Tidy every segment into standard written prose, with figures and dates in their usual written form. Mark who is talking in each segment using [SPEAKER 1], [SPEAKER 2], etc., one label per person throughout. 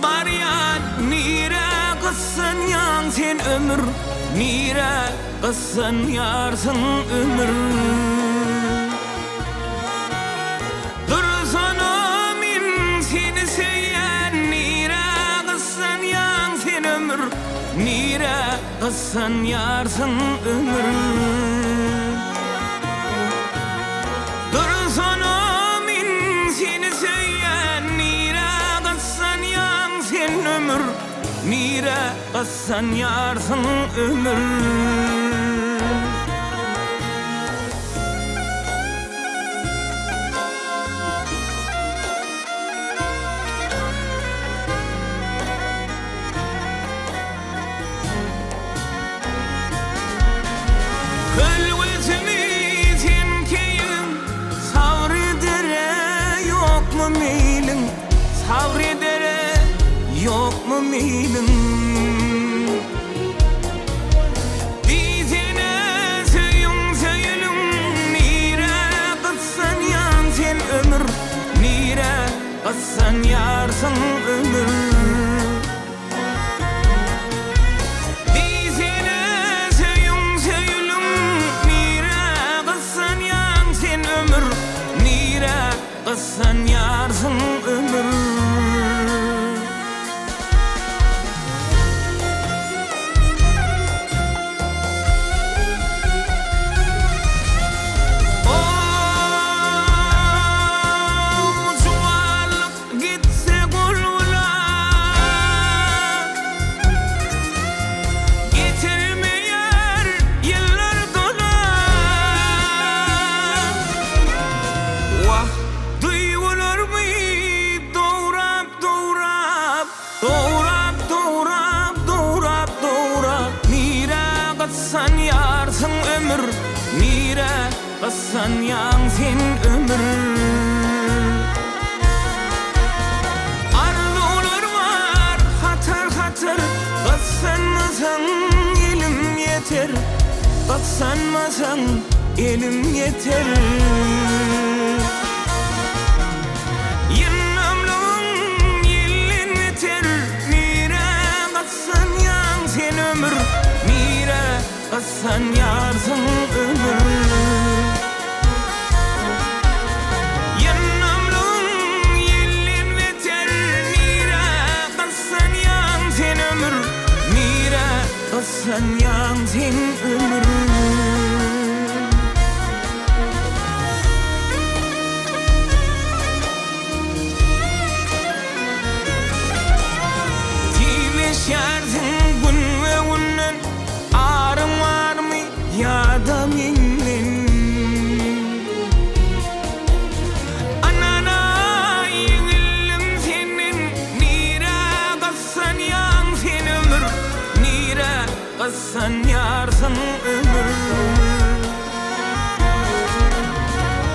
[SPEAKER 1] baryan nire kıssan yan sen ömür, nire kıssan yarsın ömür. Dursana min seni seyen, nire kıssan yan sen ömür, nire kıssan yarsın ömür. Dursana min seni seyen, nire kıssan yan sen ömür, nire kıssan yarsın ömür. Kölvetimi tenkeyin savredere yok mu meylin, savredere yok mu meylin. Dizine söyün söyülün, nire kıssan yan sen ömür, nire kıssan yarsın ömür. Kıssan yarsın ömür. Juvalık gitse gulula, getirmeyer yıllar dola. Vah duygular mı doğrap doğrap, doğrap doğrap, doğrap doğrap. Nire kıssan yarsın ömür, nire kıssan yansın ömür. Arzular var hatır hatır, kıssanmasan elim yeter, kıssanmasan elim yeter. Yınamlığın yellin yeter, nire kıssan yansın ömür, nire kıssan yarsın ömür. Yınamlığın yellin yeter, nire kıssan yansın ömür, nire kıssan yansın ömür. Şerdin gün ve günden, ağrım var mı ya da minnin. Anana yengillim senin, nire kıssan yansın ömür, nire kıssan yarsın ömür.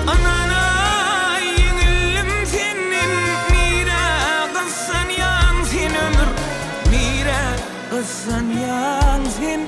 [SPEAKER 1] Anana yengillim senin, nire kıssan yansın ömür, nire kıssan yansın